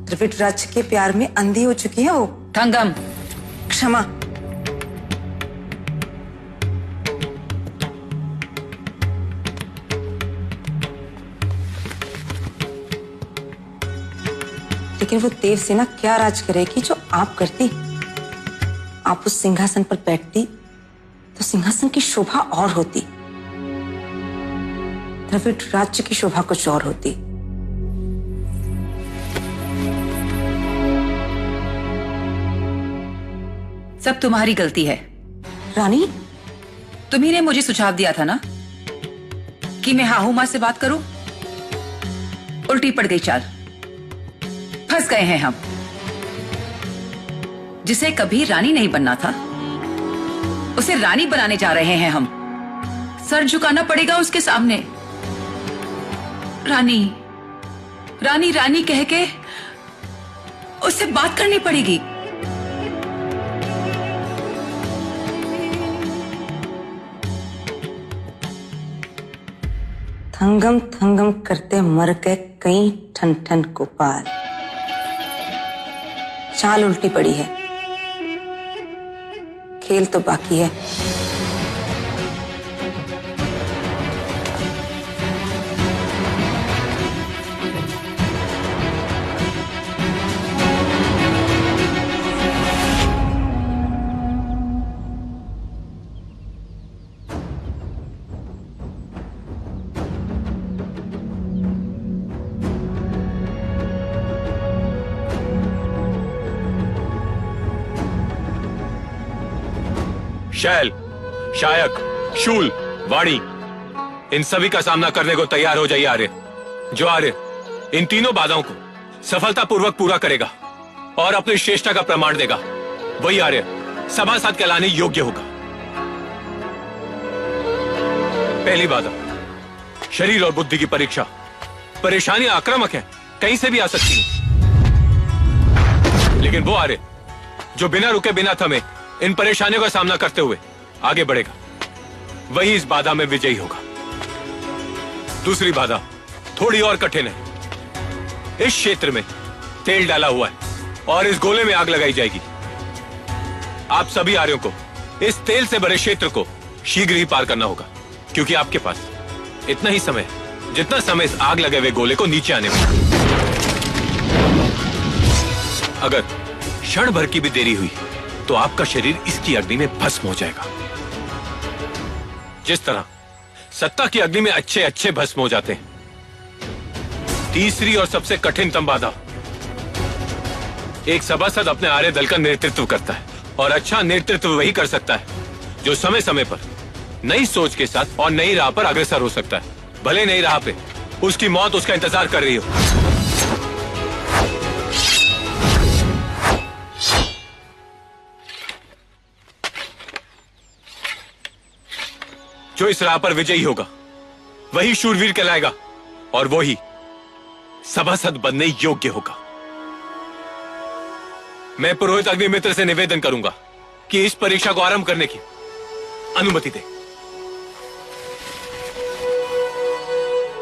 द्रविड़ राज्य के प्यार में अंधी हो चुकी है वो। थंगम, क्षमा। लेकिन वो देवसेना क्या राज करेगी जो आप करती? आप उस सिंहासन पर बैठती तो सिंहासन की शोभा और होती, द्रविड़ राज्य की शोभा कुछ और होती। सब तुम्हारी गलती है। रानी, तुम्ही ने मुझे सुझाव दिया था ना कि मैं हाहू मां से बात करूं। उल्टी पड़ गई चाल, फंस गए हैं हम। जिसे कभी रानी नहीं बनना था उसे रानी बनाने जा रहे हैं हम। सर झुकाना पड़ेगा उसके सामने। रानी रानी रानी कह के उससे बात करनी पड़ेगी। थंगम थंगम करते मर गए कई ठन ठन गोपाल। चाल उल्टी पड़ी है, खेल तो बाकी है। शैल, शायक, शूल, वाणी, इन सभी का सामना करने को तैयार हो जाइए आर्य। जो आर्य इन तीनों बाधाओं को सफलतापूर्वक पूरा करेगा और अपनी श्रेष्ठता का प्रमाण देगा, वही आर्य सभासद कहलाने योग्य होगा। पहली बाधा, शरीर और बुद्धि की परीक्षा। परेशानियां आक्रामक है, कहीं से भी आ सकती है, लेकिन वो आर्य जो बिना रुके बिना थमे इन परेशानियों का सामना करते हुए आगे बढ़ेगा, वही इस बाधा में विजयी होगा। दूसरी बाधा थोड़ी और कठिन है। इस क्षेत्र में तेल डाला हुआ है और इस गोले में आग लगाई जाएगी। आप सभी आर्यों को इस तेल से भरे क्षेत्र को शीघ्र ही पार करना होगा, क्योंकि आपके पास इतना ही समय है जितना समय इस आग लगे हुए गोले को नीचे आने में। अगर क्षण भर की भी देरी हुई तो आपका शरीर इसकी अग्नि में भस्म हो जाएगा। जिस तरह सत्ता की अग्नि में अच्छे अच्छे भस्म हो जाते हैं। तीसरी और सबसे कठिनतम बाधा, एक सभासद अपने आर्य दल का नेतृत्व करता है, और अच्छा नेतृत्व वही कर सकता है जो समय समय पर नई सोच के साथ और नई राह पर अग्रसर हो सकता है, भले नई राह पे उसकी मौत उसका इंतजार कर रही हो। जो इस राह पर विजयी होगा वही शूरवीर कहलाएगा, और वही सभासद बनने योग्य होगा। मैं पुरोहित अग्निमित्र से निवेदन करूंगा कि इस परीक्षा को आरंभ करने की अनुमति दे।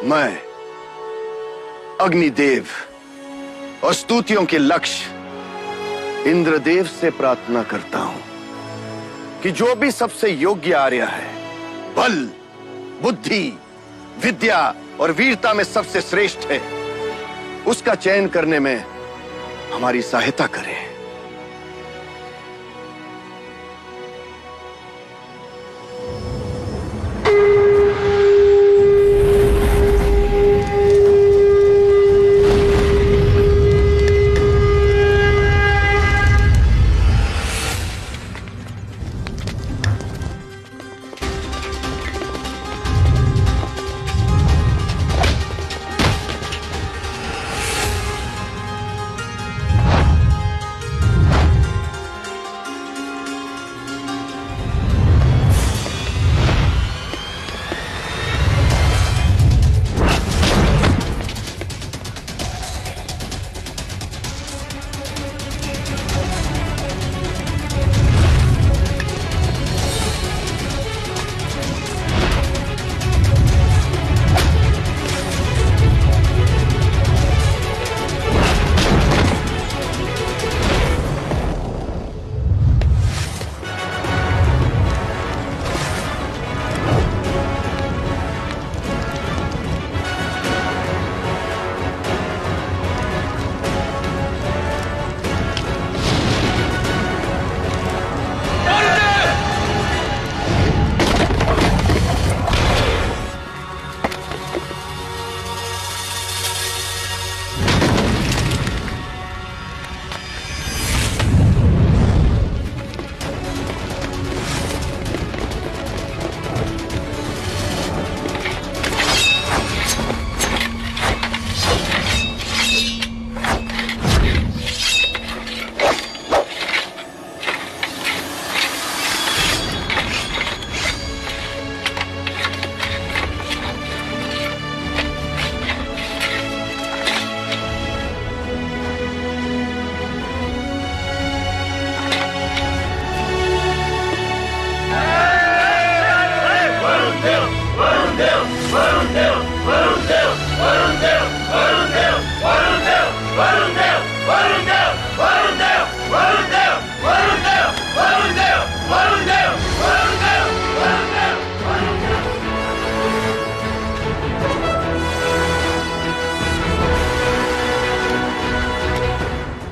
मैं अग्निदेव और स्तुतियों के लक्ष्य इंद्रदेव से प्रार्थना करता हूं कि जो भी सबसे योग्य आर्य है, बल, बुद्धि, विद्या और वीरता में सबसे श्रेष्ठ है, उसका चयन करने में हमारी सहायता करें।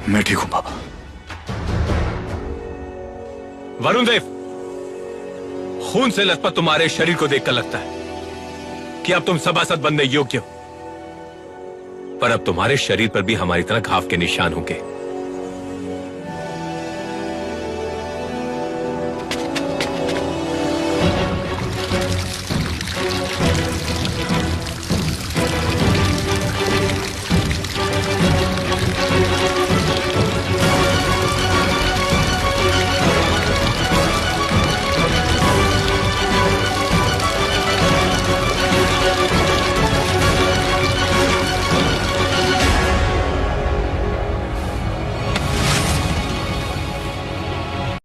मैं ठीक हूं बाबा। वरुण देव, खून से लथपथ तुम्हारे शरीर को देखकर लगता है कि अब तुम सभासद बनने योग्य हो, पर अब तुम्हारे शरीर पर भी हमारी तरह घाव के निशान होंगे।